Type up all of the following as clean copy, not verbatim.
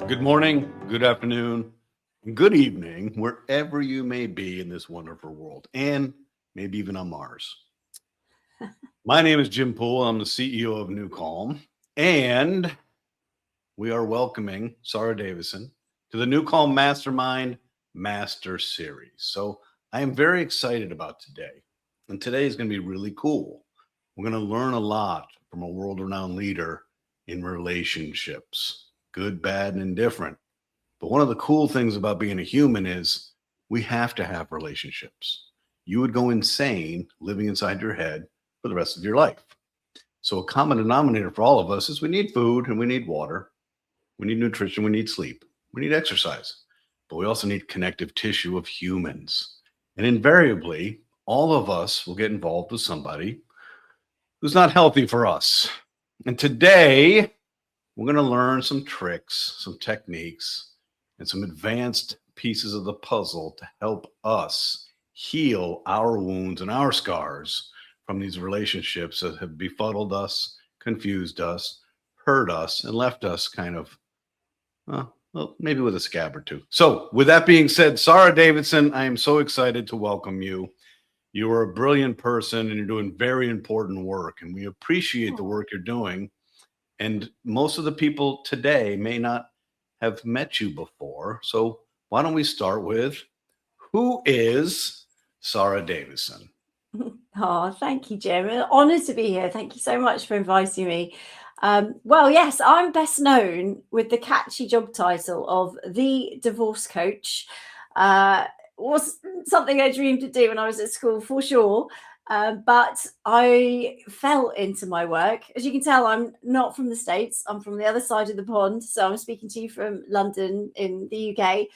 Good morning, good afternoon, and good evening, wherever you may be in this wonderful world, and maybe even on Mars. My name is Jim Poole. I'm the CEO of NuCalm, and we are welcoming Sara Davison to the NuCalm Mastermind Master Series. So I am very excited about today, and today is going to be really cool. We're going to learn a lot from a world-renowned leader in relationships, good, bad, and indifferent. But one of the cool things about being a human is we have to have relationships. You would go insane living inside your head for the rest of your life. So a common denominator for all of us is we need food and we need water. We need nutrition, we need sleep, we need exercise, but we also need connective tissue of humans. And invariably, all of us will get involved with somebody who's not healthy for us. And today, we're going to learn some tricks, some techniques, and some advanced pieces of the puzzle to help us heal our wounds and our scars from these relationships that have befuddled us, confused us, hurt us, and left us kind of, well, maybe with a scab or two. So with that being said, Sara Davison, I am so excited to welcome you. You are a brilliant person and you're doing very important work, and we appreciate the work you're doing. And most of the people today may not have met you before. So why don't we start with, who is Sara Davison? Oh, thank you, Jim. Honored to be here. Thank you so much for inviting me. Well, yes, I'm best known with the catchy job title of the divorce coach. Was something I dreamed to do when I was at school, for sure. But I fell into my work. As you can tell, I'm not from the States. I'm from the other side of the pond. So I'm speaking to you from London in the UK.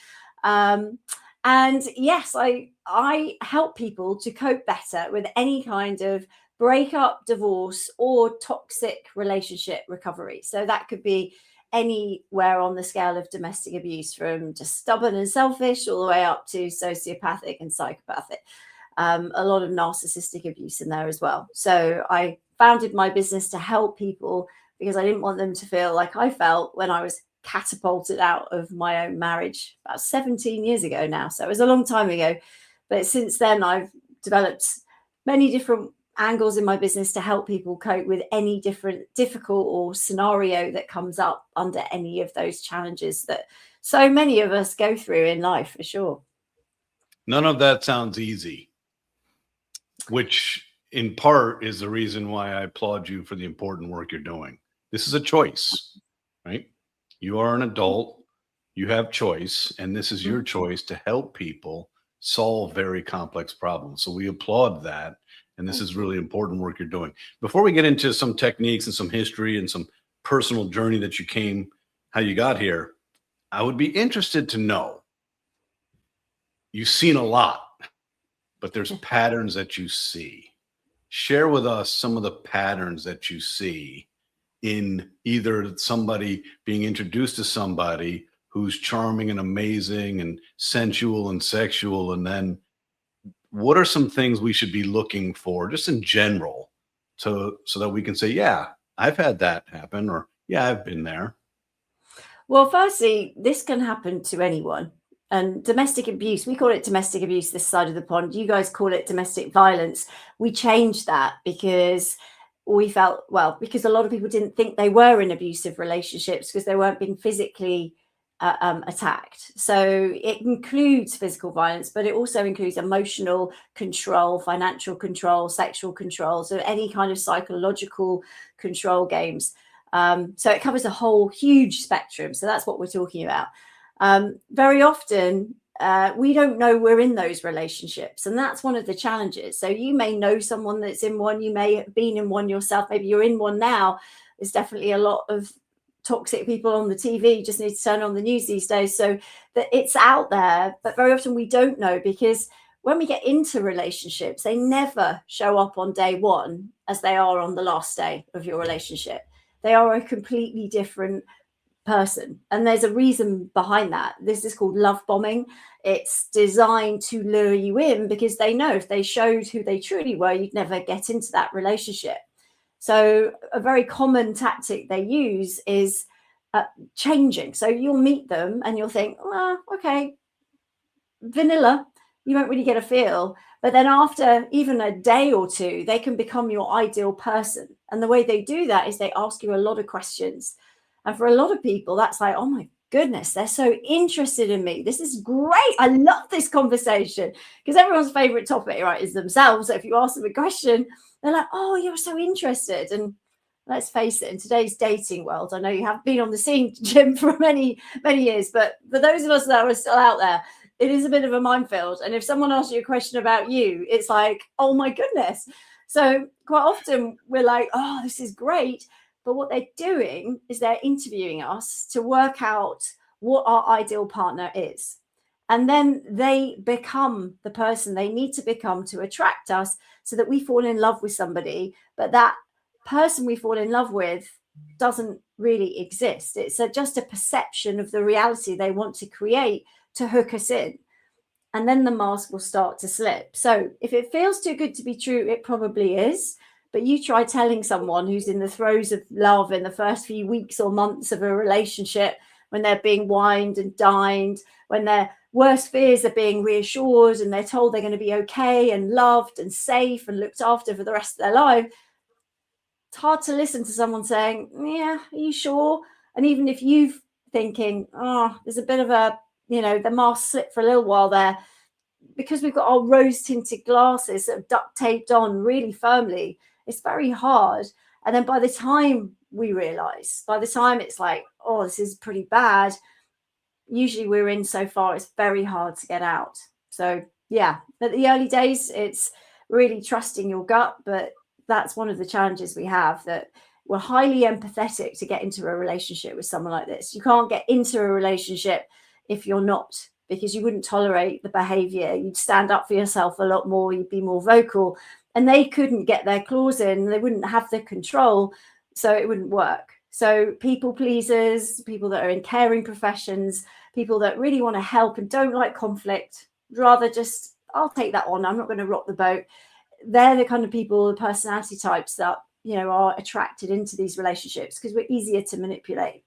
And yes, I help people to cope better with any kind of breakup, divorce, or toxic relationship recovery. So that could be anywhere on the scale of domestic abuse, from just stubborn and selfish all the way up to sociopathic and psychopathic. A lot of narcissistic abuse in there as well. So I founded my business to help people because I didn't want them to feel like I felt when I was catapulted out of my own marriage about 17 years ago now. So it was a long time ago. But since then, I've developed many different angles in my business to help people cope with any different difficult or scenario that comes up under any of those challenges that so many of us go through in life, for sure. None of that sounds easy, which in part is the reason why I applaud you for the important work you're doing. This is a choice, right? You are an adult, you have choice, and this is your choice to help people solve very complex problems. So we applaud that. And this is really important work you're doing. Before we get into some techniques and some history and some personal journey that you came, how you got here, I would be interested to know, you've seen a lot, but there's patterns that you see. Share with us some of the patterns that you see in either somebody being introduced to somebody who's charming and amazing and sensual and sexual, and then what are some things we should be looking for just in general so that we can say, yeah, I've had that happen, or yeah, I've been there? Well, firstly, this can happen to anyone. And domestic abuse, we call it domestic abuse this side of the pond. You guys call it domestic violence. We changed that because we felt, well, because a lot of people didn't think they were in abusive relationships because they weren't being physically attacked. So it includes physical violence, but it also includes emotional control, financial control, sexual control, so any kind of psychological control games. So it covers a whole huge spectrum. So that's what we're talking about. Very often, we don't know we're in those relationships, and that's one of the challenges. So you may know someone that's in one, you may have been in one yourself, maybe you're in one now. There's definitely a lot of toxic people on the TV. You just need to turn on the news these days, so that it's out there. But very often we don't know, because when we get into relationships, they never show up on day one as they are on the last day of your relationship. They are a completely different person, and there's a reason behind that. This is called love bombing. It's designed to lure you in, because they know if they showed who they truly were, you'd never get into that relationship. So a very common tactic they use is changing. So you'll meet them and you'll think, well, okay, vanilla, you won't really get a feel. But then after even a day or two, they can become your ideal person. And the way they do that is they ask you a lot of questions. And for a lot of people, that's like, oh my goodness, they're so interested in me. This is great. I love this conversation, because everyone's favorite topic, right, is themselves. So if you ask them a question, they're like, oh, you're so interested. And let's face it, in today's dating world, I know you have been on the scene, Jim, for many, many years, but for those of us that are still out there, it is a bit of a minefield. And if someone asks you a question about you, it's like, oh my goodness. So quite often we're like, oh, this is great. But what they're doing is they're interviewing us to work out what our ideal partner is. And then they become the person they need to become to attract us, so that we fall in love with somebody. But that person we fall in love with doesn't really exist. It's just a perception of the reality they want to create to hook us in. And then the mask will start to slip. So if it feels too good to be true, it probably is. But you try telling someone who's in the throes of love in the first few weeks or months of a relationship, when they're being wined and dined, when their worst fears are being reassured and they're told they're going to be okay and loved and safe and looked after for the rest of their life, it's hard to listen to someone saying, yeah, are you sure? And even if you're thinking, oh, there's a bit of a, the mask slipped for a little while there, because we've got our rose tinted glasses that are duct taped on really firmly, it's very hard. And then by the time we realize, by the time it's like, oh, this is pretty bad, usually we're in so far, it's very hard to get out. So yeah, at the early days, it's really trusting your gut. But that's one of the challenges we have, that we're highly empathetic to get into a relationship with someone like this. You can't get into a relationship if you're not, because you wouldn't tolerate the behavior. You'd stand up for yourself a lot more. You'd be more vocal, and they couldn't get their claws in. They wouldn't have the control, so it wouldn't work. So people pleasers, people that are in caring professions, people that really want to help and don't like conflict, rather just, I'll take that on, I'm not going to rock the boat. They're the kind of people, the personality types that, are attracted into these relationships, because we're easier to manipulate.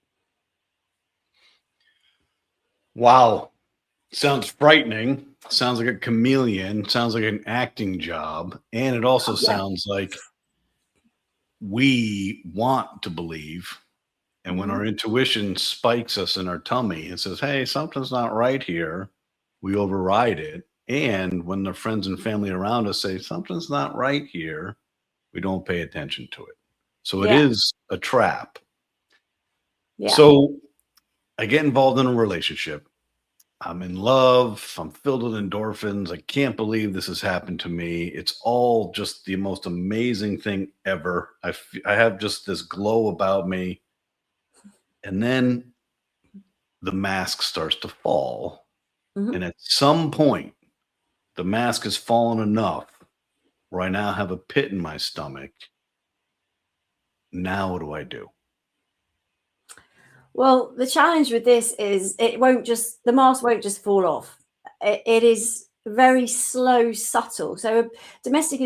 Wow. Sounds frightening. Sounds like a chameleon. Sounds like an acting job. And it also sounds like we want to believe. And when our intuition spikes us in our tummy and says, hey, something's not right here, we override it. And when the friends and family around us say something's not right here, we don't pay attention to it. So it is a trap. Yeah. So I get involved in a relationship. I'm in love. I'm filled with endorphins. I can't believe this has happened to me. It's all just the most amazing thing ever. I have just this glow about me. And then the mask starts to fall. And at some point, the mask has fallen enough where I now have a pit in my stomach. Now, what do I do? Well, the challenge with this is the mask won't just fall off. It is very slow, subtle. So domestic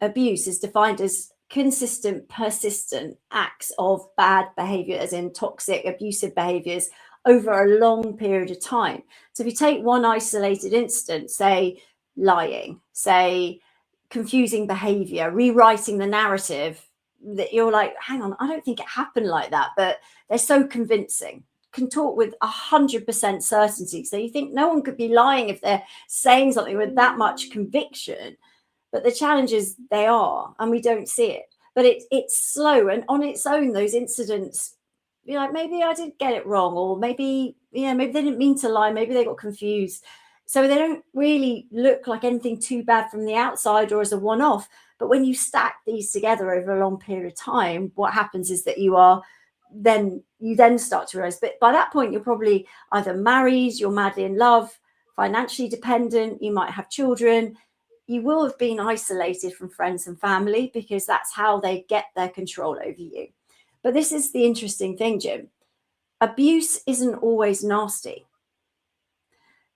abuse is defined as consistent, persistent acts of bad behavior, as in toxic, abusive behaviors, over a long period of time. So if you take one isolated instance, say lying, say confusing behavior, rewriting the narrative, that you're like, hang on, I don't think it happened like that, but they're so convincing, can talk with 100% certainty. So you think no one could be lying if they're saying something with that much conviction. But the challenge is they are, and we don't see it. But it's slow, and on its own, those incidents, you're like, maybe I did get it wrong, or maybe they didn't mean to lie, maybe they got confused. So they don't really look like anything too bad from the outside or as a one-off. But when you stack these together over a long period of time, what happens is that you then start to realize, but by that point, you're probably either married, you're madly in love, financially dependent, you might have children. You will have been isolated from friends and family, because that's how they get their control over you. But this is the interesting thing, Jim. Abuse isn't always nasty.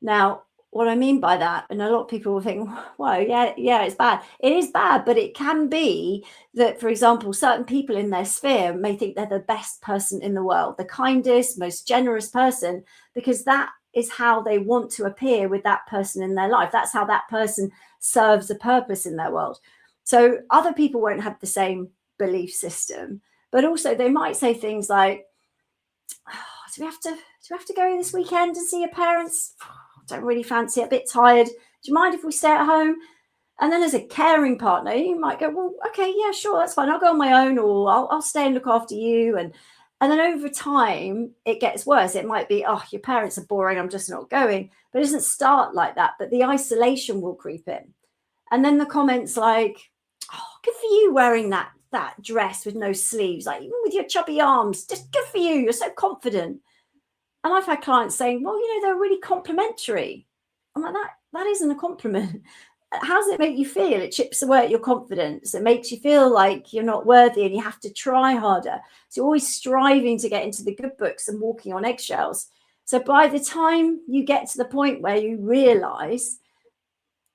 Now, what I mean by that, and a lot of people will think, well, yeah, it's bad. It is bad, but it can be that, for example, certain people in their sphere may think they're the best person in the world, the kindest, most generous person, because that is how they want to appear with that person in their life. That's how that person serves a purpose in their world. So other people won't have the same belief system, but also they might say things like, oh, do we have to go this weekend and see your parents? Don't really fancy it, a bit tired. Do you mind if we stay at home? And then as a caring partner, you might go, well, okay, yeah, sure, that's fine. I'll go on my own, or I'll stay and look after you. And then over time, it gets worse. It might be, oh, your parents are boring, I'm just not going. But it doesn't start like that. But the isolation will creep in. And then the comments like, oh, good for you wearing that dress with no sleeves, like even with your chubby arms, just good for you. You're so confident. And I've had clients saying, well, they're really complimentary. I'm like, that isn't a compliment. How does it make you feel? It chips away at your confidence. It makes you feel like you're not worthy and you have to try harder. So you're always striving to get into the good books and walking on eggshells. So by the time you get to the point where you realize,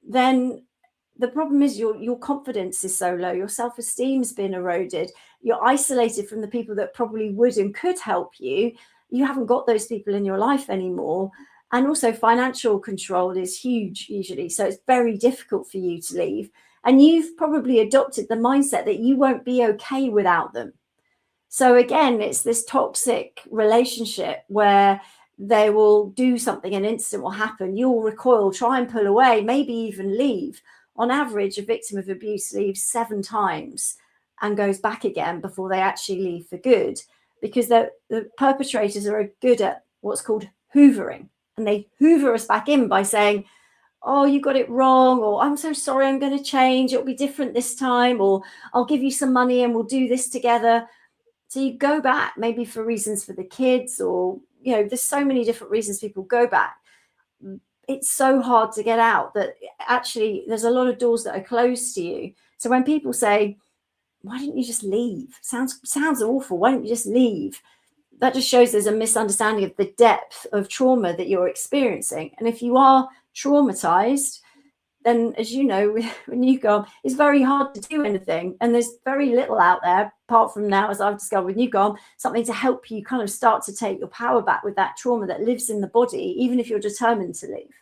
then the problem is your confidence is so low, your self-esteem's been eroded, you're isolated from the people that probably would and could help you. You haven't got those people in your life anymore. And also financial control is huge usually. So it's very difficult for you to leave. And you've probably adopted the mindset that you won't be okay without them. So again, it's this toxic relationship where they will do something, an incident will happen, you'll recoil, try and pull away, maybe even leave. On average, a victim of abuse leaves 7 times and goes back again before they actually leave for good, because the perpetrators are good at what's called hoovering. And they hoover us back in by saying, oh, you got it wrong, or I'm so sorry, I'm going to change, it'll be different this time, or I'll give you some money and we'll do this together. So you go back maybe for reasons for the kids, or, there's so many different reasons people go back. It's so hard to get out that actually there's a lot of doors that are closed to you. So when people say, why didn't you just leave? Sounds awful. Why don't you just leave? That just shows there's a misunderstanding of the depth of trauma that you're experiencing. And if you are traumatized, then, as you know, with NuCalm, it's very hard to do anything. And there's very little out there, apart from now, as I've discovered with NuCalm, something to help you kind of start to take your power back with that trauma that lives in the body, even if you're determined to leave.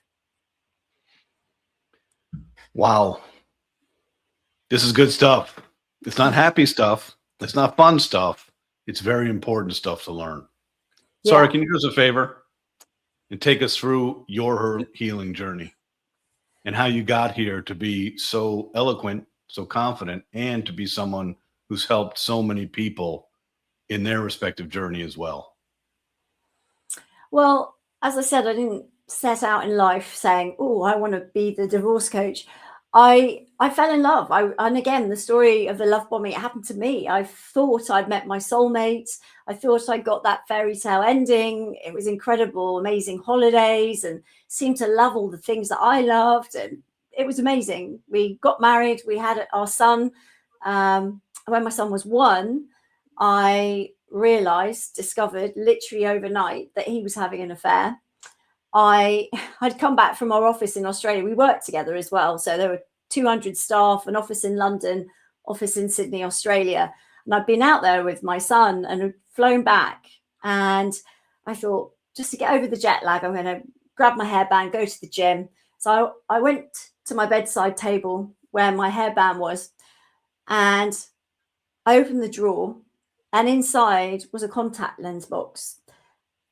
Wow. This is good stuff. It's not happy stuff. It's not fun stuff. It's very important stuff to learn. Yeah. Sara, can you do us a favor and take us through your healing journey and how you got here to be so eloquent, so confident, and to be someone who's helped so many people in their respective journey as well? Well, as I said, I didn't set out in life saying, oh, I want to be the divorce coach. I fell in love. And again, the story of the love bombing, it happened to me. I thought I'd met my soulmate. I thought I got that fairy tale ending. It was incredible, amazing holidays, and seemed to love all the things that I loved. And it was amazing. We got married. We had our son. When my son was 1, I discovered literally overnight that he was having an affair. I'd come back from our office in Australia. We worked together as well. So there were 200 staff, an office in London, office in Sydney, Australia. And I'd been out there with my son and had flown back. And I thought, just to get over the jet lag, I'm going to grab my hairband, go to the gym. So I went to my bedside table where my hairband was, and I opened the drawer, and inside was a contact lens box.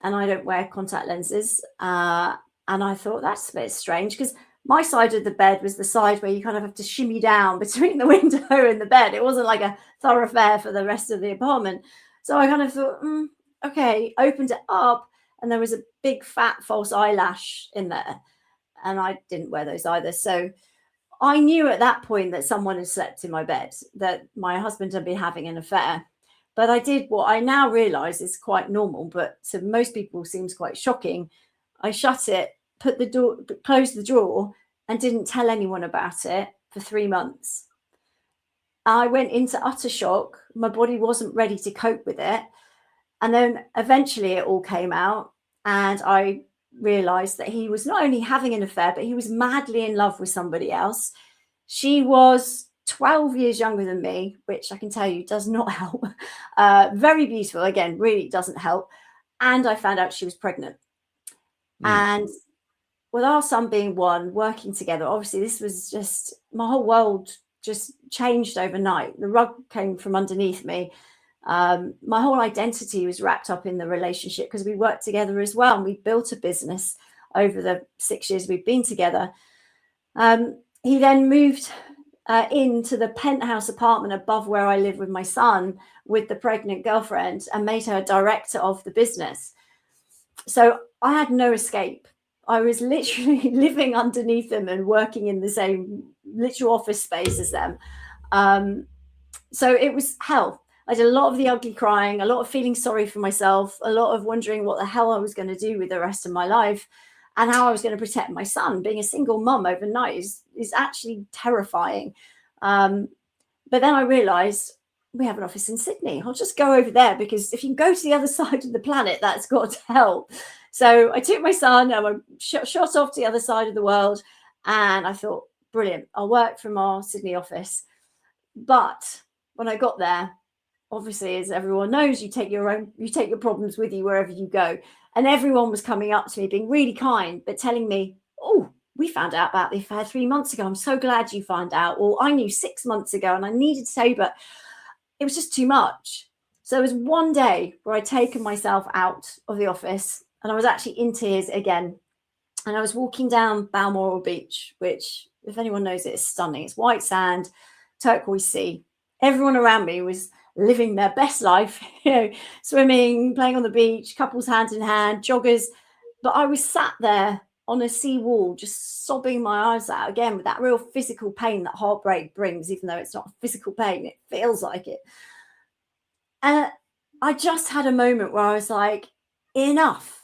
And I don't wear contact lenses. And I thought, that's a bit strange, because my side of the bed was the side where you kind of have to shimmy down between the window and the bed. It wasn't like a thoroughfare for the rest of the apartment. So I kind of thought, okay, opened it up, and there was a big fat false eyelash in there. And I didn't wear those either. So I knew at that point that someone had slept in my bed, that my husband had been having an affair. But I did what I now realize is quite normal, but to most people seems quite shocking. I shut it, put the door, closed the drawer, and didn't tell anyone about it for 3 months. I went into utter shock. My body wasn't ready to cope with it. And then eventually it all came out, and I realized that he was not only having an affair, but he was madly in love with somebody else. She was 12 years younger than me, which I can tell you does not help. Very beautiful, again, really doesn't help. And I found out she was pregnant. And with our son being one, working together, obviously this was just, my whole world just changed overnight. The rug came from underneath me. My whole identity was wrapped up in the relationship because we worked together as well. And we built a business over the 6 years we've been together. He then moved into the penthouse apartment above where I live with my son with the pregnant girlfriend and made her director of the business. So I had no escape. I was literally living underneath them and working in the same literal office space as them. So it was hell. I did a lot of the ugly crying, a lot of feeling sorry for myself, a lot of wondering what the hell I was going to do with the rest of my life and how I was going to protect my son. Being a single mum overnight is actually terrifying. But then I realized we have an office in Sydney. I'll just go over there because if you can go to the other side of the planet, that's got to help. So I took my son and I shot off to the other side of the world. And I thought, brilliant, I'll work from our Sydney office. But when I got there, obviously, as everyone knows, you take your problems with you wherever you go. And everyone was coming up to me, being really kind, but telling me, oh, we found out about the affair 3 months ago. I'm so glad you found out. Or I knew 6 months ago and I needed to tell you, but it was just too much. So there was one day where I'd taken myself out of the office and I was actually in tears again. And I was walking down Balmoral Beach, which, if anyone knows it, is stunning. It's white sand, turquoise sea. Everyone around me was living their best life, swimming, playing on the beach, couples hand in hand, joggers. But I was sat there on a sea wall, just sobbing my eyes out again with that real physical pain that heartbreak brings, even though it's not physical pain, it feels like it. And I just had a moment where I was like, enough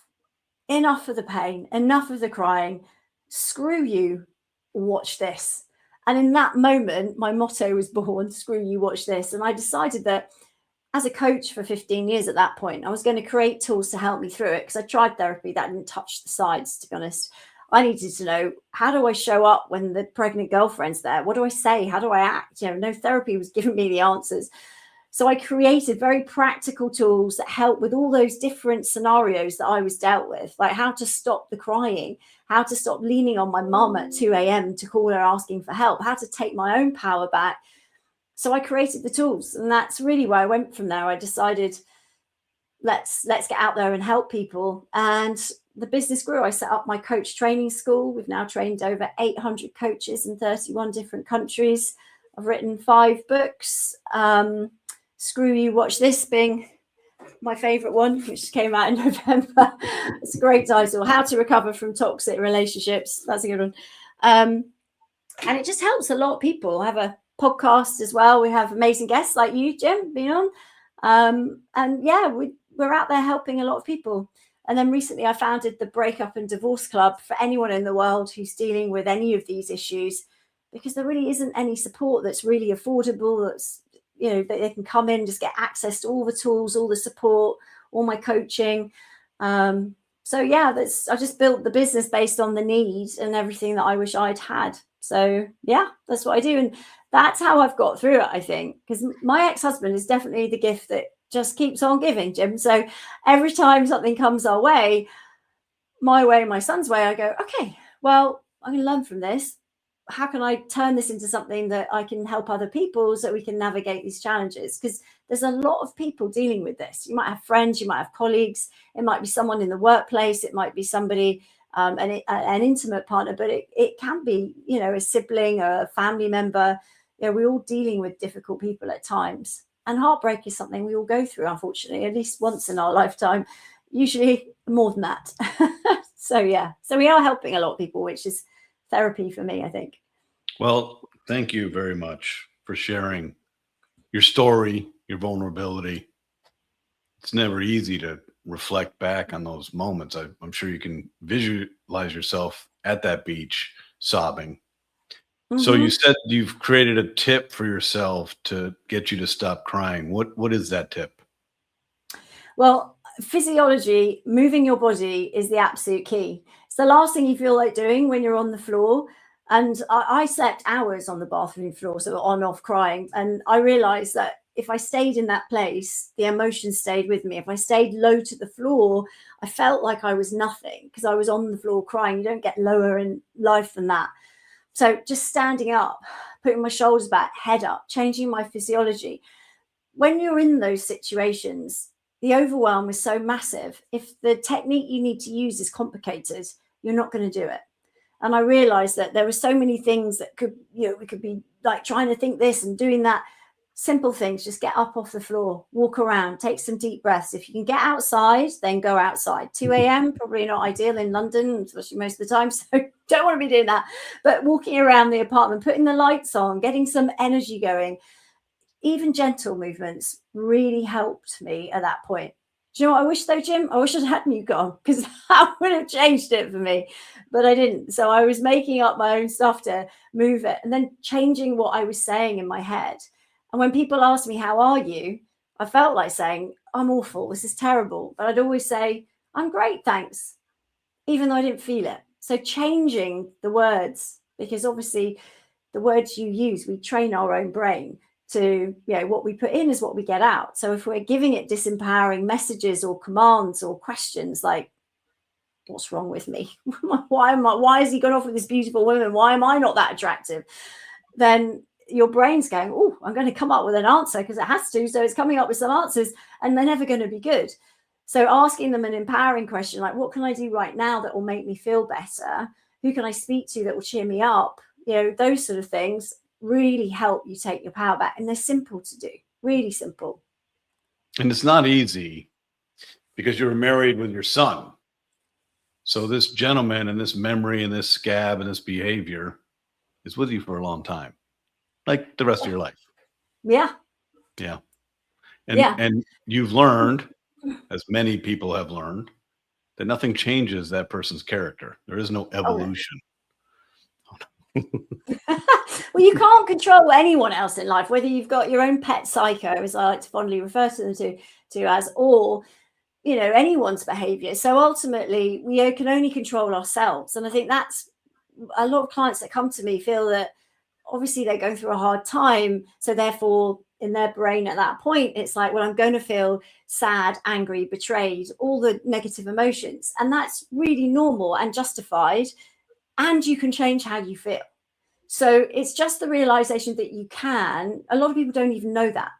of the pain, enough of the crying, screw you, watch this. And in that moment, my motto was born, screw you, watch this. And I decided that as a coach for 15 years at that point, I was going to create tools to help me through it because I tried therapy that didn't touch the sides, to be honest. I needed to know, how do I show up when the pregnant girlfriend's there? What do I say? How do I act? No therapy was giving me the answers. So I created very practical tools that help with all those different scenarios that I was dealt with, like how to stop the crying, how to stop leaning on my mum at 2 a.m. to call her asking for help, how to take my own power back. So I created the tools, and that's really where I went from there. I decided, let's get out there and help people. And the business grew. I set up my coach training school. We've now trained over 800 coaches in 31 different countries. I've written 5 books. Screw You, Watch This being my favorite one, which came out in November. It's a great title, How to Recover from Toxic Relationships. That's a good one. And it just helps a lot of people. I have a podcast as well. We have amazing guests like you, Jim, being on. And yeah, we're out there helping a lot of people. And then recently I founded the Breakup and Divorce Club for anyone in the world who's dealing with any of these issues, because there really isn't any support that's really affordable, that's, that they can come in, just get access to all the tools, all the support, all my coaching. So yeah, I just built the business based on the needs and everything that I wish I'd had. So yeah, that's what I do. And that's how I've got through it, I think, because my ex-husband is definitely the gift that just keeps on giving, Jim. So every time something comes our way, my way, my son's way, I go, okay, well, I can learn from this. How can I turn this into something that I can help other people so we can navigate these challenges? Because there's a lot of people dealing with this. You might have friends, you might have colleagues, it might be someone in the workplace, it might be somebody, an intimate partner, but it can be, a sibling or a family member. We're all dealing with difficult people at times. And heartbreak is something we all go through, unfortunately, at least once in our lifetime, usually more than that. So yeah, so we are helping a lot of people, which is therapy for me, I think. Well, thank you very much for sharing your story, your vulnerability. It's never easy to reflect back on those moments. I'm sure you can visualize yourself at that beach sobbing. Mm-hmm. So you said you've created a tip for yourself to get you to stop crying. What is that tip? Well, physiology, moving your body is the absolute key. It's the last thing you feel like doing when you're on the floor. And I slept hours on the bathroom floor, so on off crying. And I realized that if I stayed in that place, the emotions stayed with me. If I stayed low to the floor, I felt like I was nothing because I was on the floor crying. You don't get lower in life than that. So just standing up, putting my shoulders back, head up, changing my physiology. When you're in those situations, the overwhelm is so massive. If the technique you need to use is complicated, you're not going to do it. And I realized that there were so many things that could, we could be like trying to think this and doing that. Simple things, just get up off the floor, walk around, take some deep breaths. If you can get outside, then go outside. 2 a.m., probably not ideal in London, especially most of the time. So don't want to be doing that. But walking around the apartment, putting the lights on, getting some energy going, even gentle movements really helped me at that point. Do you know what I wish though, Jim? I wish I'd had NuCalm because that would have changed it for me, but I didn't. So I was making up my own stuff to move it and then changing what I was saying in my head. And when people ask me, how are you? I felt like saying, I'm awful. This is terrible. But I'd always say, I'm great, thanks, even though I didn't feel it. So changing the words, because obviously the words you use, we train our own brain to, what we put in is what we get out. So if we're giving it disempowering messages or commands or questions like, what's wrong with me? Why has he gone off with this beautiful woman? Why am I not that attractive? Then your brain's going, oh, I'm going to come up with an answer because it has to. So it's coming up with some answers and they're never going to be good. So asking them an empowering question, like, what can I do right now that will make me feel better? Who can I speak to that will cheer me up? Those sort of things really help you take your power back. And they're simple to do, really simple. And it's not easy because you're married with your son. So this gentleman and this memory and this scab and this behavior is with you for a long time, like the rest of your life. Yeah. Yeah. And you've learned, as many people have learned, that nothing changes that person's character. There is no evolution. Well, you can't control anyone else in life, whether you've got your own pet psycho, as I like to fondly refer to them to as, or anyone's behavior. So ultimately we can only control ourselves. And I think that's a lot of clients that come to me feel that obviously they're going through a hard time, so therefore in their brain at that point it's like, well, I'm going to feel sad, angry, betrayed, all the negative emotions. And that's really normal and justified, and you can change how you feel. So it's just the realization that you can. A lot of people don't even know that.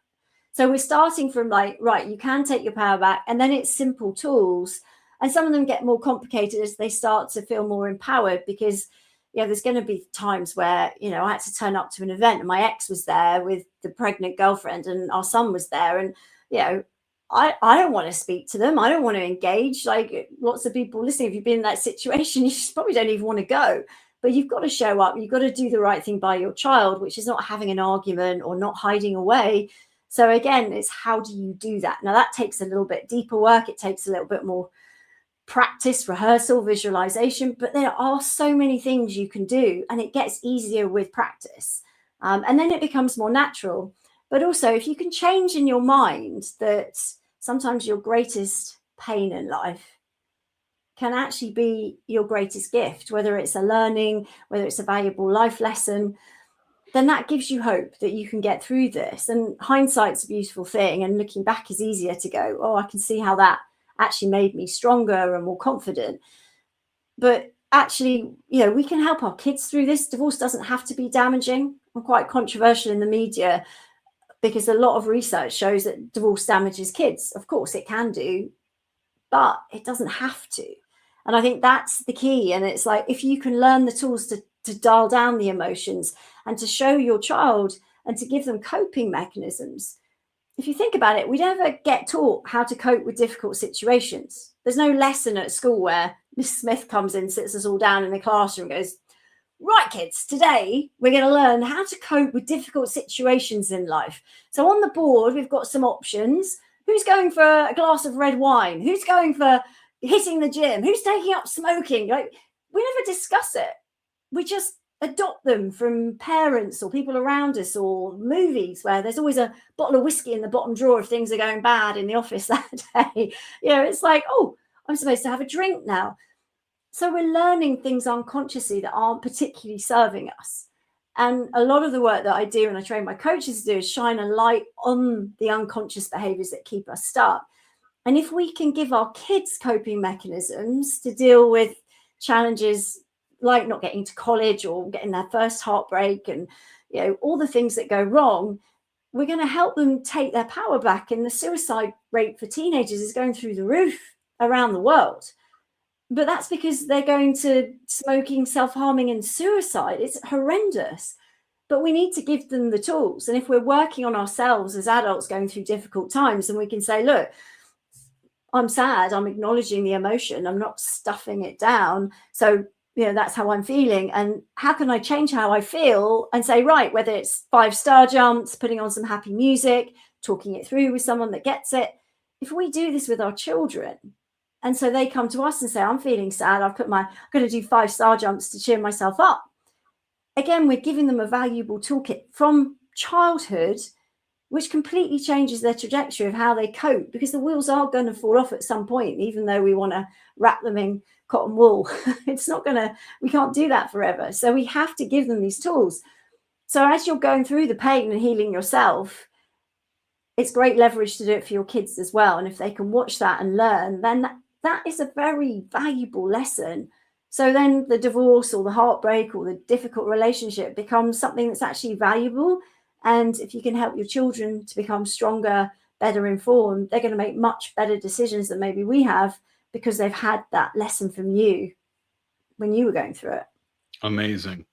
So we're starting from like, right, you can take your power back, and then it's simple tools. And some of them get more complicated as they start to feel more empowered, because there's going to be times where, I had to turn up to an event and my ex was there with the pregnant girlfriend and our son was there. And, I don't want to speak to them. I don't want to engage. Like lots of people listening, if you've been in that situation, you just probably don't even want to go. But you've got to show up. You've got to do the right thing by your child, which is not having an argument or not hiding away. So again, it's how do you do that? Now that takes a little bit deeper work. It takes a little bit more practice, rehearsal, visualization, but there are so many things you can do, and it gets easier with practice. And then it becomes more natural. But also, if you can change in your mind that sometimes your greatest pain in life can actually be your greatest gift, whether it's a learning, whether it's a valuable life lesson, then that gives you hope that you can get through this. And hindsight's a beautiful thing. And looking back is easier to go, oh, I can see how that actually made me stronger and more confident. But actually, we can help our kids through this. Divorce doesn't have to be damaging. I'm quite controversial in the media because a lot of research shows that divorce damages kids. Of course, it can do, but it doesn't have to. And I think that's the key. And it's like, if you can learn the tools to dial down the emotions and to show your child and to give them coping mechanisms. If you think about it, we never get taught how to cope with difficult situations. There's no lesson at school where Miss Smith comes in, sits us all down in the classroom and goes, right, kids, today we're going to learn how to cope with difficult situations in life. So on the board, we've got some options. Who's going for a glass of red wine? Who's going for hitting the gym? Who's taking up smoking? Like, we never discuss it. We just adopt them from parents or people around us, or movies where there's always a bottle of whiskey in the bottom drawer if things are going bad in the office that day. It's like, oh, I'm supposed to have a drink now. So we're learning things unconsciously that aren't particularly serving us. And a lot of the work that I do and I train my coaches to do is shine a light on the unconscious behaviors that keep us stuck. And if we can give our kids coping mechanisms to deal with challenges like not getting to college or getting their first heartbreak and all the things that go wrong, we're going to help them take their power back. And the suicide rate for teenagers is going through the roof around the world. But that's because they're going to smoking, self-harming, and suicide. It's horrendous. But we need to give them the tools. And if we're working on ourselves as adults going through difficult times, and we can say, look, I'm sad, I'm acknowledging the emotion, I'm not stuffing it down. So, that's how I'm feeling. And how can I change how I feel and say, right, whether it's 5-star jumps, putting on some happy music, talking it through with someone that gets it. If we do this with our children, and so they come to us and say, I'm feeling sad, I'm going to do 5-star jumps to cheer myself up. Again, we're giving them a valuable toolkit from childhood, which completely changes their trajectory of how they cope, because the wheels are going to fall off at some point, even though we want to wrap them in cotton wool. We can't do that forever. So we have to give them these tools. So as you're going through the pain and healing yourself, it's great leverage to do it for your kids as well. And if they can watch that and learn, then that is a very valuable lesson. So then the divorce or the heartbreak or the difficult relationship becomes something that's actually valuable. And if you can help your children to become stronger, better informed, they're going to make much better decisions than maybe we have, because they've had that lesson from you when you were going through it. Amazing.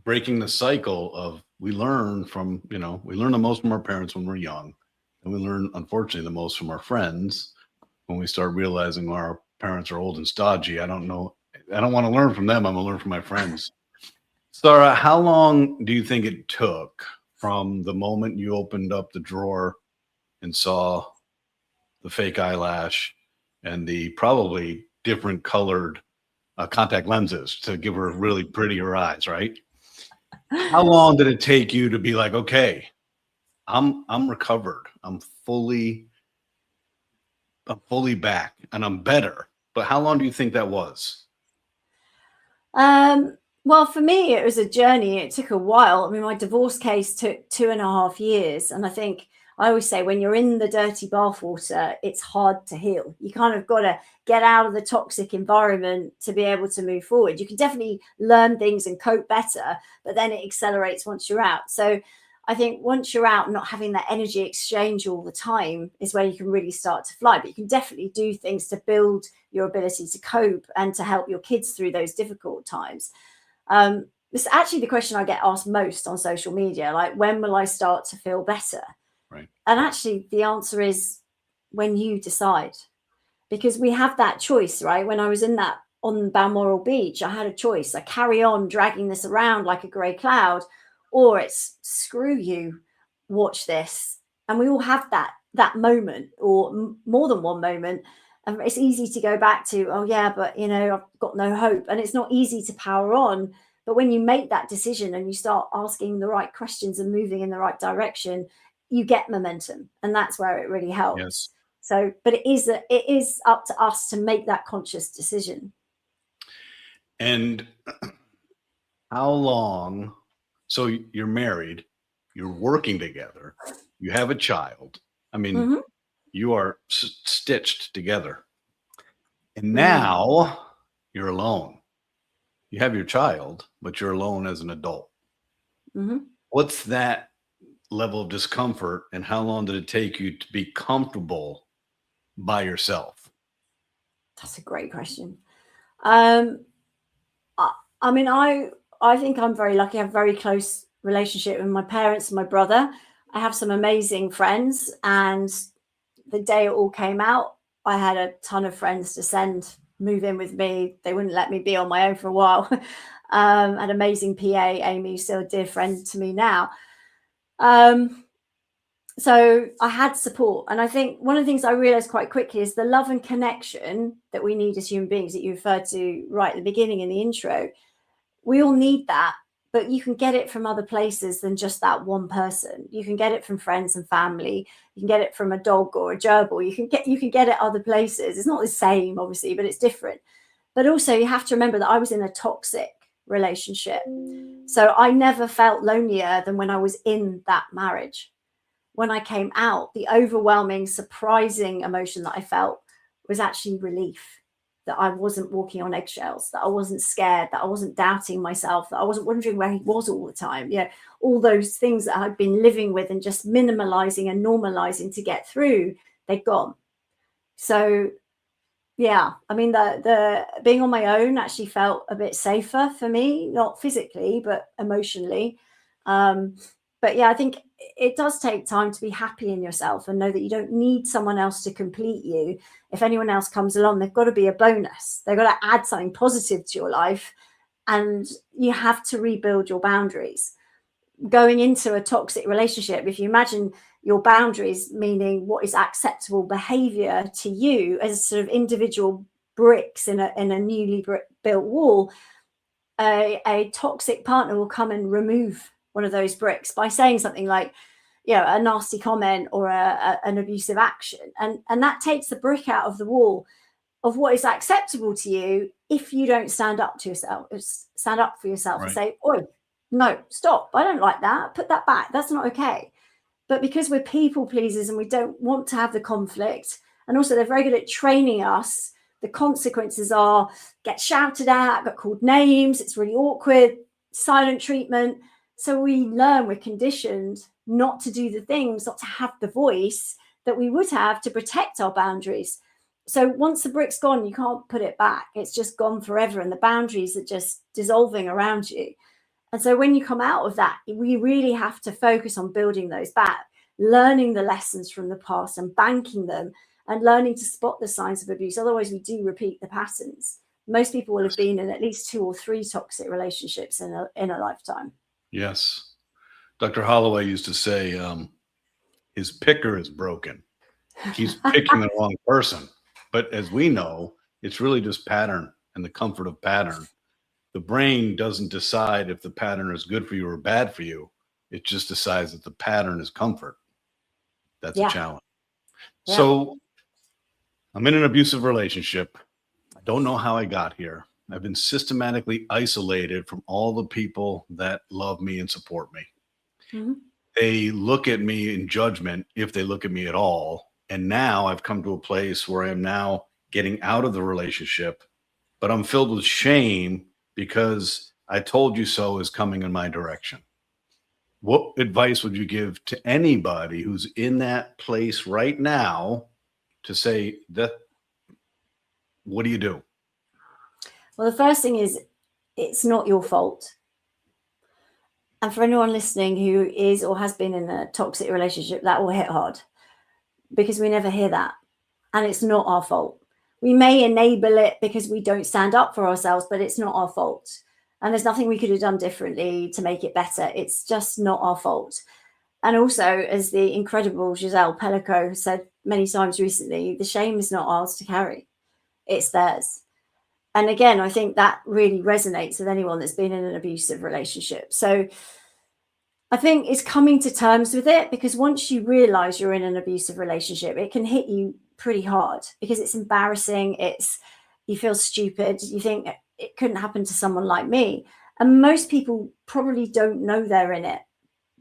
Breaking the cycle of, we learn the most from our parents when we're young, and we learn, unfortunately, the most from our friends when we start realizing our parents are old and stodgy. I don't want to learn from them. I'm going to learn from my friends. Sara, how long do you think it took from the moment you opened up the drawer and saw the fake eyelash and the probably different colored contact lenses to give her really prettier eyes, right? How long did it take you to be like, okay, I'm recovered. I'm fully back and I'm better. But how long do you think that was? Well, for me, it was a journey. It took a while. I mean, my divorce case took 2.5 years. And I think I always say, when you're in the dirty bathwater, it's hard to heal. You kind of got to get out of the toxic environment to be able to move forward. You can definitely learn things and cope better, but then it accelerates once you're out. So I think once you're out, not having that energy exchange all the time is where you can really start to fly. But you can definitely do things to build your ability to cope and to help your kids through those difficult times. This is actually the question I get asked most on social media, like, when will I start to feel better? Right. And actually the answer is when you decide, because we have that choice, right? When I was on Balmoral Beach, I had a choice. I carry on dragging this around like a grey cloud, or it's screw you, watch this. And we all have that moment, or more than one moment. And it's easy to go back to, oh yeah, but I've got no hope. And it's not easy to power on. But when you make that decision and you start asking the right questions and moving in the right direction, you get momentum. And that's where it really helps. Yes. So, but it is up to us to make that conscious decision. And how long? So you're married, you're working together, you have a child. I mean, you are stitched together. And now you're alone. You have your child, but you're alone as an adult. What's that level of discomfort, and how long did it take you to be comfortable by yourself? That's a great question. I mean, I think I'm very lucky. I have a very close relationship with my parents and my brother. I have some amazing friends, and the day it all came out, I had a ton of friends to move in with me. They wouldn't let me be on my own for a while. An amazing PA, Amy, still a dear friend to me now. So I had support. And I think one of the things I realized quite quickly is the love and connection that we need as human beings, that you referred to right at the beginning in the intro. We all need that, but you can get it from other places than just that one person. You can get it from friends and family. You can get it from a dog or a gerbil. You can get it other places. It's not the same, obviously, but it's different. But also you have to remember that I was in a toxic relationship. So I never felt lonelier than when I was in that marriage. When I came out, the overwhelming, surprising emotion that I felt was actually relief, that I wasn't walking on eggshells, that I wasn't scared, that I wasn't doubting myself, that I wasn't wondering where he was all the time. You know, all those things that I'd been living with and just minimalizing and normalizing to get through, they'd gone. So yeah, I mean, the being on my own actually felt a bit safer for me, not physically, but emotionally. But yeah, I think it does take time to be happy in yourself and know that you don't need someone else to complete you. If anyone else comes along, they've got to be a bonus. They've got to add something positive to your life, and you have to rebuild your boundaries. Going into a toxic relationship, if you imagine your boundaries, meaning what is acceptable behavior to you as sort of individual bricks in a newly built wall, a toxic partner will come and remove one of those bricks by saying something like, you know, a nasty comment or an abusive action, and that takes the brick out of the wall of what is acceptable to you. If you don't stand up to yourself, stand up for yourself, and say, oi, no, stop, I don't like that, put that back, that's not okay. But because we're people pleasers and we don't want to have the conflict, and also they're very good at training us, the consequences are get shouted at, get called names, it's really awkward, silent treatment. So we learn, we're conditioned not to do the things, not to have the voice that we would have to protect our boundaries. So once the brick's gone, you can't put it back. It's just gone forever, and the boundaries are just dissolving around you. And so when you come out of that, we really have to focus on building those back, learning the lessons from the past and banking them, and learning to spot the signs of abuse. Otherwise, we do repeat the patterns. Most people will have been in at least 2 or 3 toxic relationships in a lifetime. Yes. Dr. Holloway used to say, his picker is broken. He's picking the wrong person. But as we know, it's really just pattern and the comfort of pattern. The brain doesn't decide if the pattern is good for you or bad for you. It just decides that the pattern is comfort. That's a challenge. Yeah. So I'm in an abusive relationship. I don't know how I got here. I've been systematically isolated from all the people that love me and support me. Mm-hmm. They look at me in judgment, if they look at me at all. And now I've come to a place where I am now getting out of the relationship, but I'm filled with shame because I told you so is coming in my direction. What advice would you give to anybody who's in that place right now to say that, what do you do? Well, the first thing is, it's not your fault. And for anyone listening who is or has been in a toxic relationship, that will hit hard, because we never hear that. And it's not our fault. We may enable it because we don't stand up for ourselves, but it's not our fault. And there's nothing we could have done differently to make it better. It's just not our fault. And also, as the incredible Giselle Pellico said many times recently, the shame is not ours to carry. It's theirs. And again, I think that really resonates with anyone that's been in an abusive relationship. So I think it's coming to terms with it, because once you realize you're in an abusive relationship, it can hit you pretty hard because it's embarrassing. You feel stupid. You think it couldn't happen to someone like me. And most people probably don't know they're in it,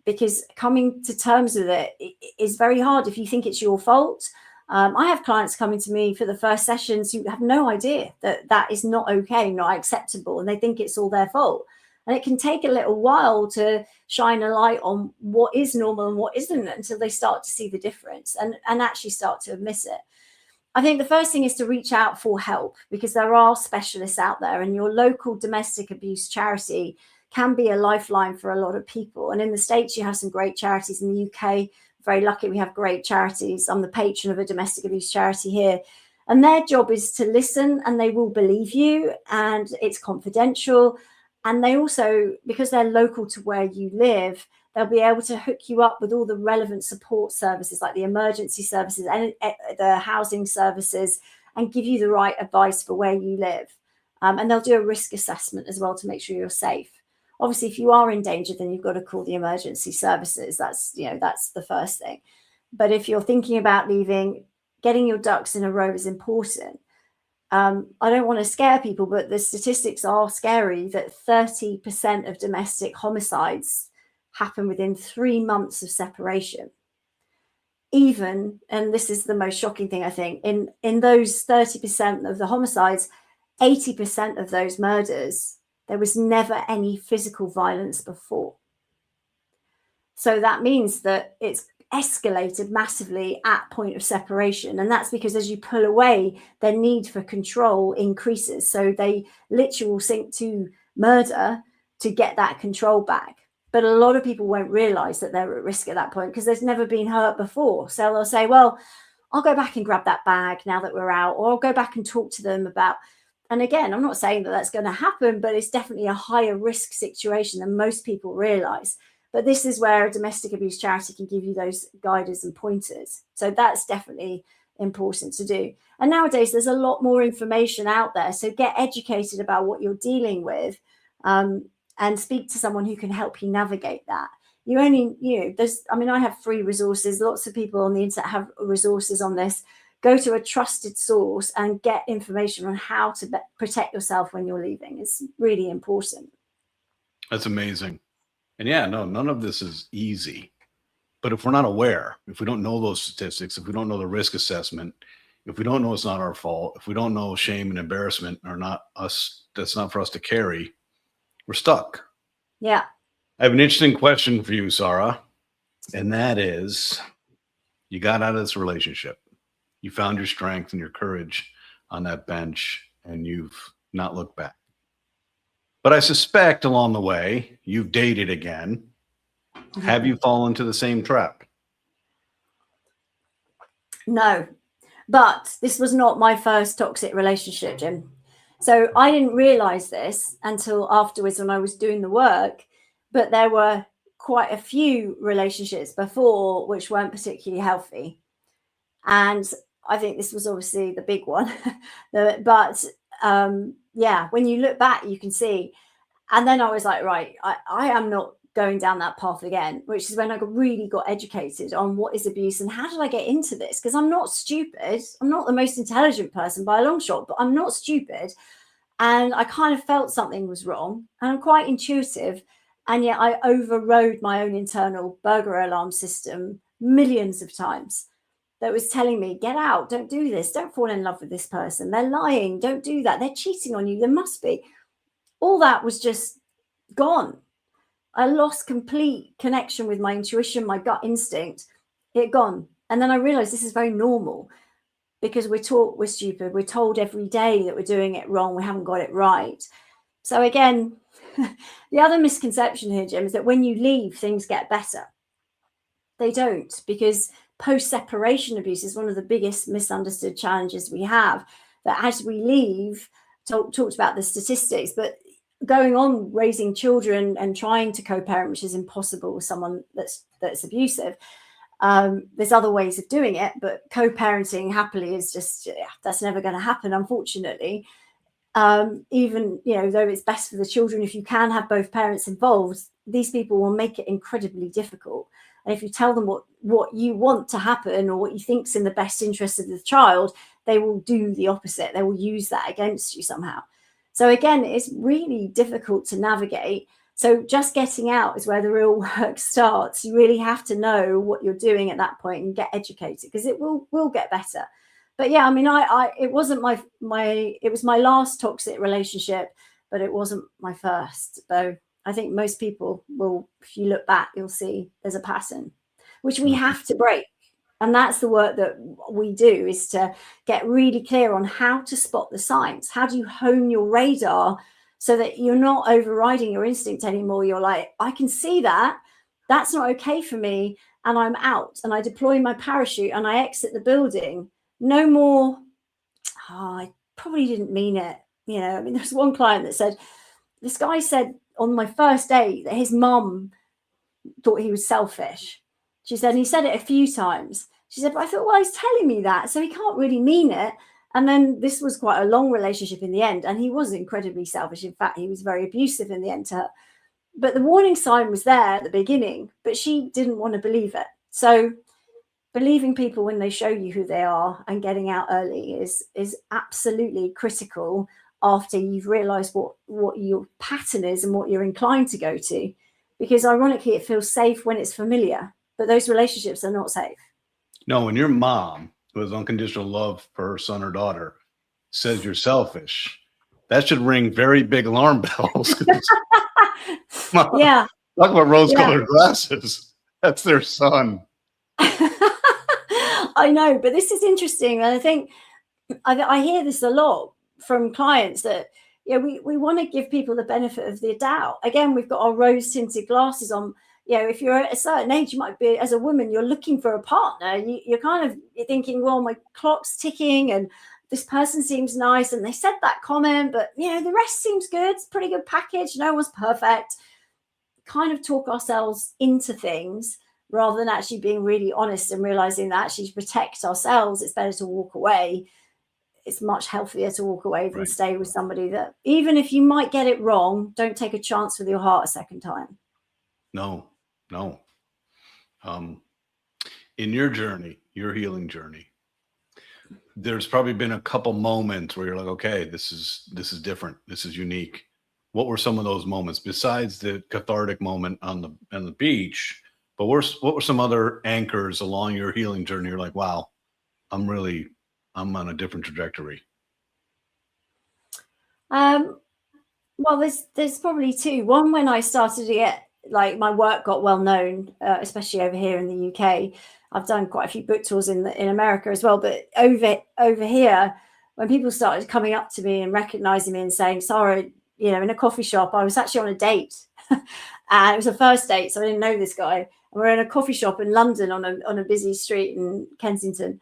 because coming to terms with it is very hard if you think it's your fault. I have clients coming to me for the first sessions who have no idea that that is not okay, not acceptable, and they think it's all their fault. And it can take a little while to shine a light on what is normal and what isn't, until they start to see the difference and actually start to miss it. I think the first thing is to reach out for help, because there are specialists out there, and your local domestic abuse charity can be a lifeline for a lot of people. And in the States, you have some great charities. In the UK, very lucky, we have great charities. I'm the patron of a domestic abuse charity here. And their job is to listen, and they will believe you, and it's confidential. And they also, because they're local to where you live, they'll be able to hook you up with all the relevant support services, like the emergency services and the housing services, and give you the right advice for where you live. And they'll do a risk assessment as well to make sure you're safe. Obviously, if you are in danger, then you've got to call the emergency services. That's the first thing. But if you're thinking about leaving, getting your ducks in a row is important. I don't want to scare people, but the statistics are scary that 30% of domestic homicides happen within 3 months of separation. Even, and this is the most shocking thing, I think, in those 30% of the homicides, 80% of those murders, there was never any physical violence before. So that means that it's escalated massively at point of separation. And that's because as you pull away, their need for control increases. So they literally will sink to murder to get that control back. But a lot of people won't realize that they're at risk at that point because there's never been hurt before. So they'll say, well, I'll go back and grab that bag now that we're out, or I'll go back and talk to them about. And again, I'm not saying that that's going to happen, but it's definitely a higher risk situation than most people realize. But this is where a domestic abuse charity can give you those guiders and pointers. So that's definitely important to do. And nowadays, there's a lot more information out there. So get educated about what you're dealing with, and speak to someone who can help you navigate that. I have free resources. Lots of people on the internet have resources on this. Go to a trusted source and get information on how to protect yourself when you're leaving. It's really important. That's amazing. And yeah, no, none of this is easy. But if we're not aware, if we don't know those statistics, if we don't know the risk assessment, if we don't know it's not our fault, if we don't know shame and embarrassment are not us, that's not for us to carry, we're stuck. Yeah. I have an interesting question for you, Sara. And that is, you got out of this relationship. You found your strength and your courage on that bench, and you've not looked back. But I suspect along the way, you've dated again. Mm-hmm. Have you fallen into the same trap? No, but this was not my first toxic relationship, Jim. So I didn't realize this until afterwards when I was doing the work, but there were quite a few relationships before which weren't particularly healthy. And I think this was obviously the big one. But when you look back, you can see. And then I was like, right, I am not going down that path again, which is when I really got educated on what is abuse and how did I get into this? Because I'm not stupid. I'm not the most intelligent person by a long shot, but I'm not stupid. And I kind of felt something was wrong. And I'm quite intuitive. And yet I overrode my own internal burglar alarm system millions of times. That was telling me, get out, don't do this, don't fall in love with this person. They're lying, don't do that. They're cheating on you. There must be. All that was just gone. I lost complete connection with my intuition, my gut instinct. It gone. And then I realized this is very normal because we're taught we're stupid. We're told every day that we're doing it wrong. We haven't got it right. So again, the other misconception here, Jim, is that when you leave, things get better. They don't, because post-separation abuse is one of the biggest misunderstood challenges we have, that as we leave, talked about the statistics, but going on raising children and trying to co-parent, which is impossible with someone that's abusive. There's other ways of doing it, but co-parenting happily is just, that's never going to happen, unfortunately. Even, though it's best for the children, if you can have both parents involved, these people will make it incredibly difficult. And if you tell them what you want to happen or what you think's in the best interest of the child, they will do the opposite. They will use that against you somehow. So again, it's really difficult to navigate. So just getting out is where the real work starts. You really have to know what you're doing at that point and get educated, because it will get better. But yeah, I mean, it wasn't it was my last toxic relationship, but it wasn't my first. So I think most people will, if you look back, you'll see there's a pattern, which we have to break. And that's the work that we do, is to get really clear on how to spot the signs. How do you hone your radar so that you're not overriding your instinct anymore? You're like, I can see that. That's not okay for me. And I'm out, and I deploy my parachute and I exit the building. No more, I probably didn't mean it. I mean, there's one client that said, this guy said on my first date that his mum thought he was selfish. She said, and he said it a few times. She said, but I thought, well, he's telling me that, so he can't really mean it. And then this was quite a long relationship in the end. And he was incredibly selfish. In fact, he was very abusive in the end to her. But the warning sign was there at the beginning, but she didn't want to believe it. So believing people when they show you who they are and getting out early is absolutely critical after you've realized what your pattern is and what you're inclined to go to. Because ironically, it feels safe when it's familiar, but those relationships are not safe. No, when your mom, who has unconditional love for her son or daughter, says you're selfish, that should ring very big alarm bells. Yeah. Talk about rose-colored glasses. That's their son. I know, but this is interesting. And I think I hear this a lot from clients that, we want to give people the benefit of the doubt. Again, we've got our rose-tinted glasses on. If you're at a certain age, you might be, as a woman, you're looking for a partner. You're thinking, well, my clock's ticking and this person seems nice and they said that comment, but, the rest seems good. It's a pretty good package. No one's perfect. Kind of talk ourselves into things rather than actually being really honest and realizing that actually to protect ourselves, it's better to walk away. It's much healthier to walk away than stay with somebody that, even if you might get it wrong, don't take a chance with your heart a second time. No. In your journey, your healing journey, there's probably been a couple moments where you're like, okay, this is different. This is unique. What were some of those moments besides the cathartic moment on the beach? But what were some other anchors along your healing journey? You're like, wow, I'm on a different trajectory. Well, there's probably two. One, when I started to get, like, my work got well known, especially over here in the UK. I've done quite a few book tours in America as well, but over here, when people started coming up to me and recognizing me and saying, Sara, in a coffee shop, I was actually on a date, and it was a first date, so I didn't know this guy. And we're in a coffee shop in London on a busy street in Kensington.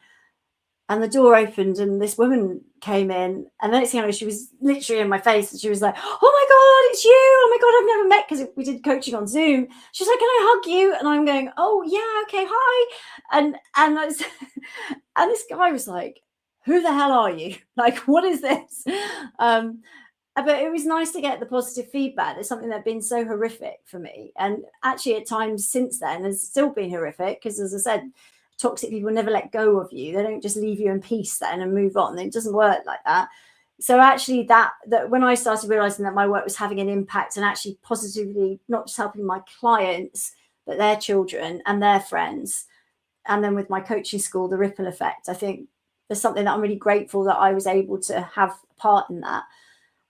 And the door opened and this woman came in, and the next thing I know, she was literally in my face and she was like, oh my God, it's you. Oh my God, I've never met, because we did coaching on Zoom. She's like, can I hug you? And I'm going, oh yeah, okay, hi. And and this guy was like, who the hell are you? Like, what is this? But it was nice to get the positive feedback. It's something that's been so horrific for me. And actually at times since then has still been horrific, because as I said, toxic people never let go of you. They don't just leave you in peace then and move on. It doesn't work like that. So actually that when I started realizing that my work was having an impact and actually positively, not just helping my clients, but their children and their friends. And then with my coaching school, the ripple effect, I think there's something that I'm really grateful that I was able to have a part in that.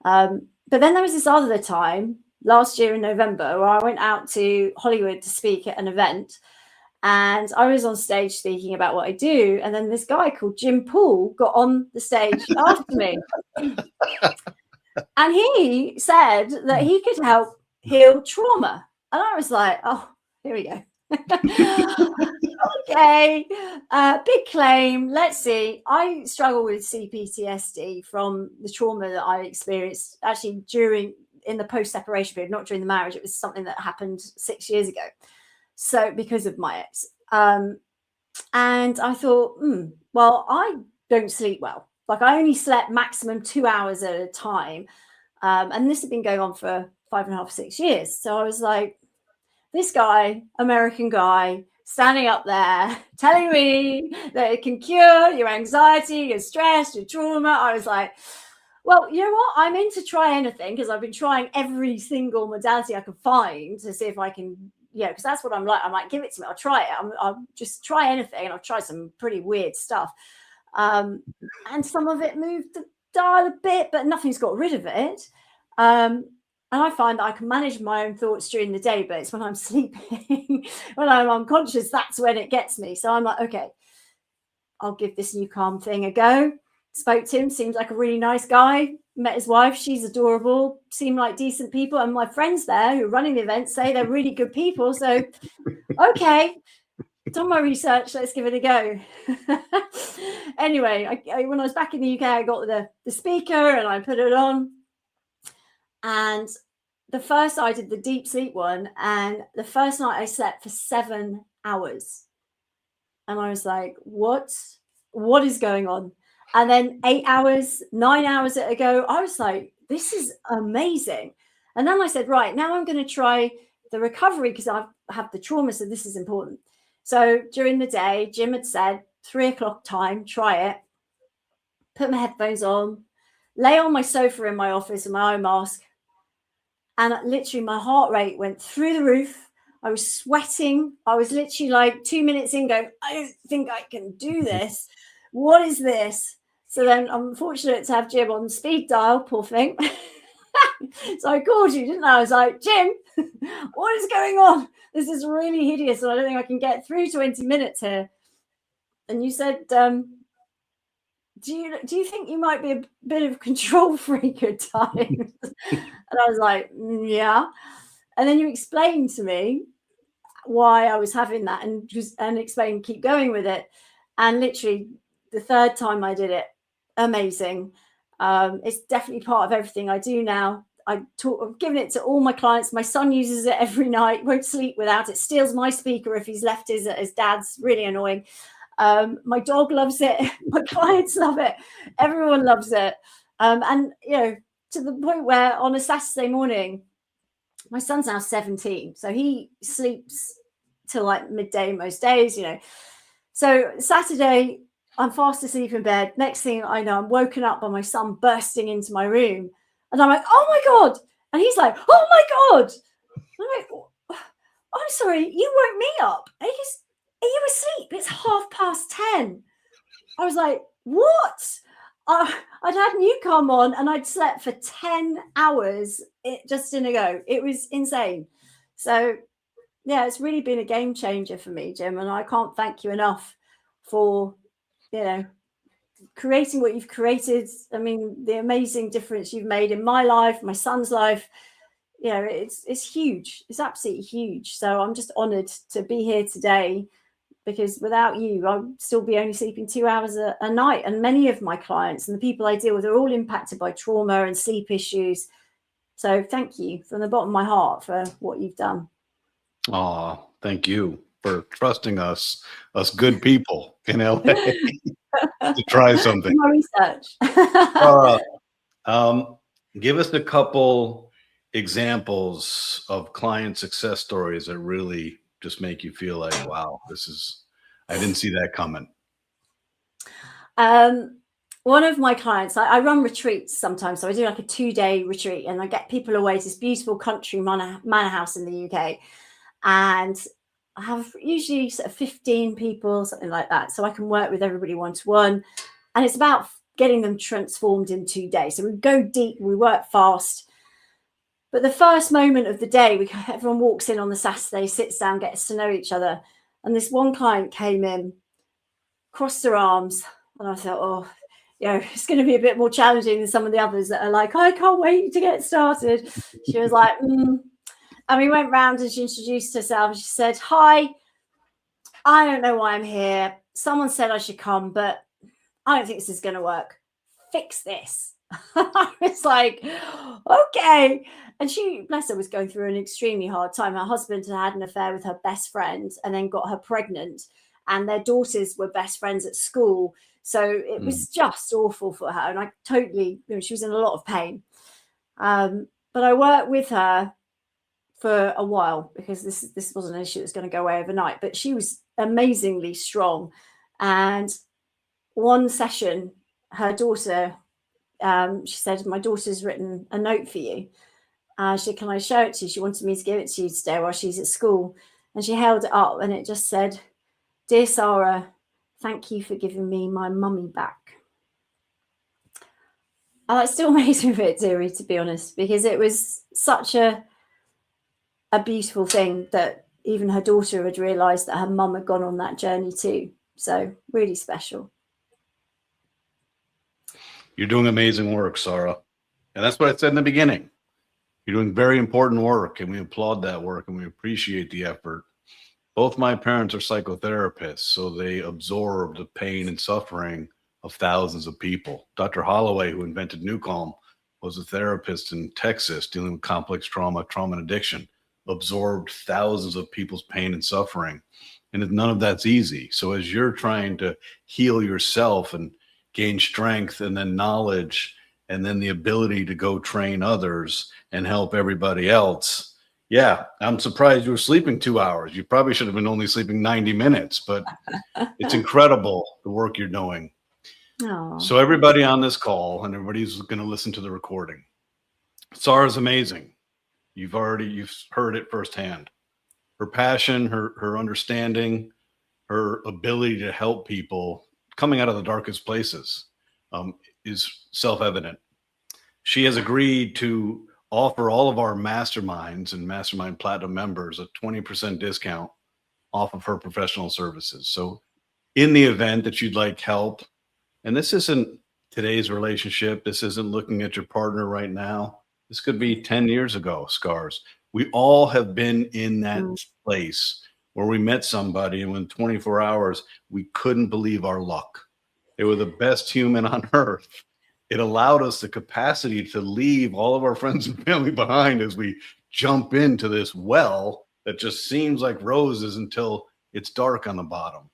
But then there was this other time last year in November where I went out to Hollywood to speak at an event. And I was on stage speaking about what I do. And then this guy called Jim Poole got on the stage after me. And he said that he could help heal trauma. And I was like, oh, here we go. Okay, big claim. Let's see. I struggle with CPTSD from the trauma that I experienced actually in the post-separation period, not during the marriage. It was something that happened 6 years ago. So because of my ex. And I thought, well, I don't sleep well. Like, I only slept maximum 2 hours at a time. And this had been going on for 5.5, 6 years. So I was like, this guy, American guy, standing up there telling me that it can cure your anxiety, your stress, your trauma. I was like, well, you know what? I'm in to try anything, because I've been trying every single modality I could find to see if I can, because that's what I'm like. I'm like, give it to me. I'll try it. I'll just try anything. And I've tried some pretty weird stuff. And some of it moved the dial a bit, but nothing's got rid of it. And I find that I can manage my own thoughts during the day, but it's when I'm sleeping, when I'm unconscious, that's when it gets me. So I'm like, okay, I'll give this NuCalm thing a go. Spoke to him, seems like a really nice guy. Met his wife, she's adorable, seem like decent people. And my friends there who are running the event say they're really good people. So, okay, done my research, let's give it a go. Anyway, when I was back in the UK, I got the speaker and I put it on. And the first I did the deep sleep one, and the first night I slept for 7 hours. And I was like, what is going on? And then 8 hours, 9 hours ago, I was like, this is amazing. And then I said, right, now I'm going to try the recovery because I have the trauma. So this is important. So during the day, Jim had said 3 o'clock time, try it, put my headphones on, lay on my sofa in my office in my eye mask. And literally my heart rate went through the roof. I was sweating. I was literally like 2 minutes in going, I don't think I can do this. What is this? So then I'm fortunate to have Jim on speed dial, poor thing. So I called you, didn't I? I was like, Jim, what is going on? This is really hideous. And I don't think I can get through 20 minutes here. And you said, do you think you might be a bit of a control freak at times? And I was like, yeah. And then you explained to me why I was having that and explained, keep going with it. And literally the third time I did it, amazing. It's definitely part of everything I do now. I've given it to all my clients. My son uses it every night, won't sleep without it, steals my speaker if he's left his at his dad's, really annoying. My dog loves it. My clients love it. Everyone loves it. And, you know, to the point where on a Saturday morning, my son's now 17, so he sleeps till like midday most days, you know. So Saturday, I'm fast asleep in bed. Next thing I know, I'm woken up by my son bursting into my room. And I'm like, oh my God. And he's like, oh my God. And I'm like, I'm sorry, you woke me up. And he goes, are you asleep? It's 10:30. I was like, what? I'd had NuCalm on and I'd slept for 10 hours just in a go. It was insane. So, yeah, it's really been a game changer for me, Jim. And I can't thank you enough for, you know, creating what you've created. I mean, the amazing difference you've made in my life, my son's life. You know, it's huge. It's absolutely huge. So I'm just honored to be here today, because without you, I'd still be only sleeping 2 hours a night. And many of my clients and the people I deal with are all impacted by trauma and sleep issues. So thank you from the bottom of my heart for what you've done. Oh, thank you for trusting us good people in LA to try something. My research. Give us a couple examples of client success stories that really just make you feel like, wow, I didn't see that coming. One of my clients, I run retreats sometimes. So I do like a 2-day retreat and I get people away to this beautiful country manor house in the UK. And I have usually sort of 15 people, something like that. So I can work with everybody one-to-one. And it's about getting them transformed in 2 days. So we go deep, we work fast. But the first moment of the day, everyone walks in on the Saturday, sits down, gets to know each other. And this one client came in, crossed her arms, and I thought, oh, you know, it's going to be a bit more challenging than some of the others that are like, I can't wait to get started. She was like, And we went round and she introduced herself. She said, hi, I don't know why I'm here. Someone said I should come, but I don't think this is going to work. Fix this. I was like, okay. And she, bless her, was going through an extremely hard time. Her husband had an affair with her best friend and then got her pregnant. And their daughters were best friends at school. So it was just awful for her. And I totally, you know, she was in a lot of pain. But I worked with her for a while because this wasn't an issue that was going to go away overnight. But she was amazingly strong. And one session, her daughter, she said, my daughter's written a note for you. She said, can I show it to you? She wanted me to give it to you today while she's at school. And she held it up and it just said, dear Sara, thank you for giving me my mummy back. And that still makes me a bit teary, to be honest, because it was such a beautiful thing that even her daughter had realised that her mum had gone on that journey too. So really special. You're doing amazing work, Sara. And that's what I said in the beginning. You're doing very important work, and we applaud that work, and we appreciate the effort. Both my parents are psychotherapists, so they absorb the pain and suffering of thousands of people. Dr. Holloway, who invented NuCalm, was a therapist in Texas dealing with complex trauma and addiction, absorbed thousands of people's pain and suffering. And none of that's easy. So as you're trying to heal yourself and gain strength and then knowledge and then the ability to go train others and help everybody else. Yeah, I'm surprised you were sleeping 2 hours. You probably should have been only sleeping 90 minutes, but it's incredible the work you're doing. Oh, So everybody on this call and everybody's going to listen to the recording, Sara's amazing. You've heard it firsthand. Her passion, her understanding, her ability to help people coming out of the darkest places is self-evident. She has agreed to offer all of our masterminds and mastermind platinum members a 20% discount off of her professional services. So in the event that you'd like help, and this isn't today's relationship, this isn't looking at your partner right now, this could be 10 years ago, scars. We all have been in that place where we met somebody and within 24 hours, we couldn't believe our luck. They were the best human on earth. It allowed us the capacity to leave all of our friends and family behind as we jump into this well that just seems like roses until it's dark on the bottom.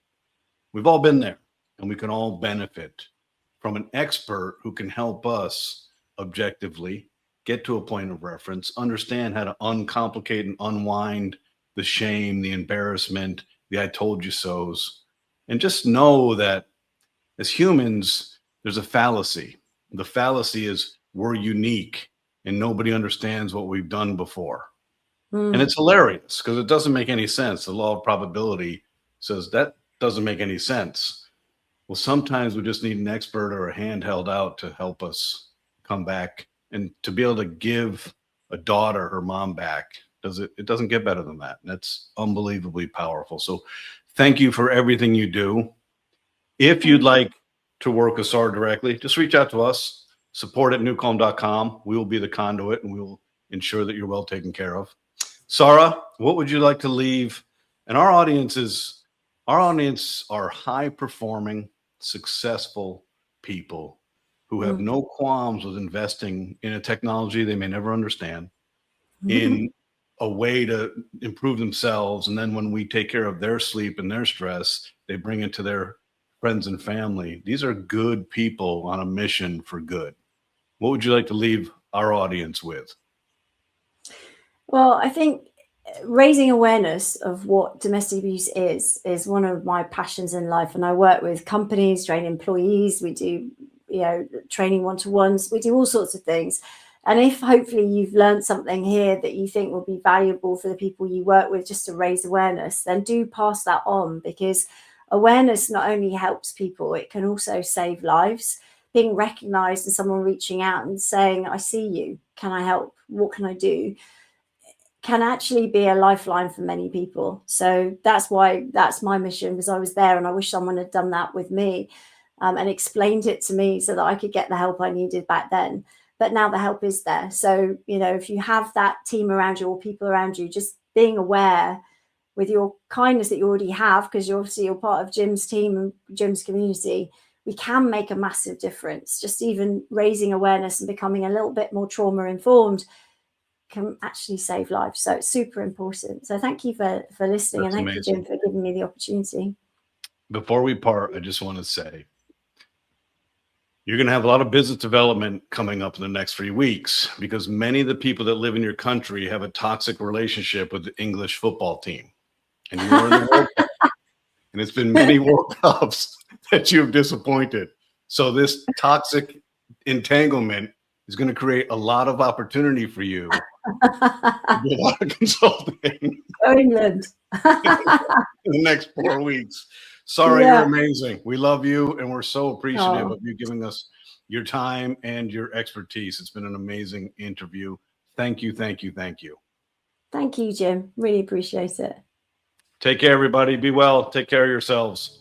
We've all been there, and we can all benefit from an expert who can help us objectively get to a point of reference, understand how to uncomplicate and unwind the shame, the embarrassment, the I told you so's, and just know that as humans, there's a fallacy. The fallacy is we're unique and nobody understands what we've done before. And it's hilarious because it doesn't make any sense. The law of probability says that doesn't make any sense. Well, sometimes we just need an expert or a hand held out to help us come back and to be able to give a daughter her mom back. It doesn't get better than that. That's unbelievably powerful. So thank you for everything you do. If you'd like to work with Sara directly, just reach out to us, support@nucalm.com. We will be the conduit and we will ensure that you're well taken care of. Sara, what would you like to leave? And our audience are high performing, successful people who have no qualms with investing in a technology they may never understand, in a way to improve themselves. And then when we take care of their sleep and their stress, they bring it to their friends and family. These are good people on a mission for good. What would you like to leave our audience with? Well, I think raising awareness of what domestic abuse is one of my passions in life. And I work with companies, train employees. We do, training one-to-ones. We do all sorts of things. And if hopefully you've learned something here that you think will be valuable for the people you work with just to raise awareness, then do pass that on, because awareness not only helps people, it can also save lives. Being recognized and someone reaching out and saying, I see you, can I help? What can I do? Can actually be a lifeline for many people. So that's my mission, because I was there and I wish someone had done that with me and explained it to me so that I could get the help I needed back then. But now the help is there. So, if you have that team around you or people around you, just being aware with your kindness that you already have, because you're part of Jim's team and Jim's community, we can make a massive difference. Just even raising awareness and becoming a little bit more trauma informed can actually save lives. So it's super important. So thank you for listening. That's and thank amazing. you, Jim, for giving me the opportunity. Before we part, I just want to say, you're going to have a lot of business development coming up in the next 3 weeks, because many of the people that live in your country have a toxic relationship with the English football team. And you are in the World Cup. And it's been many World Cups that you've disappointed. So this toxic entanglement is going to create a lot of opportunity for you. A lot of consulting England. in the next 4 weeks. Sara, you're amazing. We love you, and we're so appreciative of you giving us your time and your expertise. It's been an amazing interview. Thank you, thank you, thank you. Thank you, Jim. Really appreciate it. Take care, everybody. Be well. Take care of yourselves.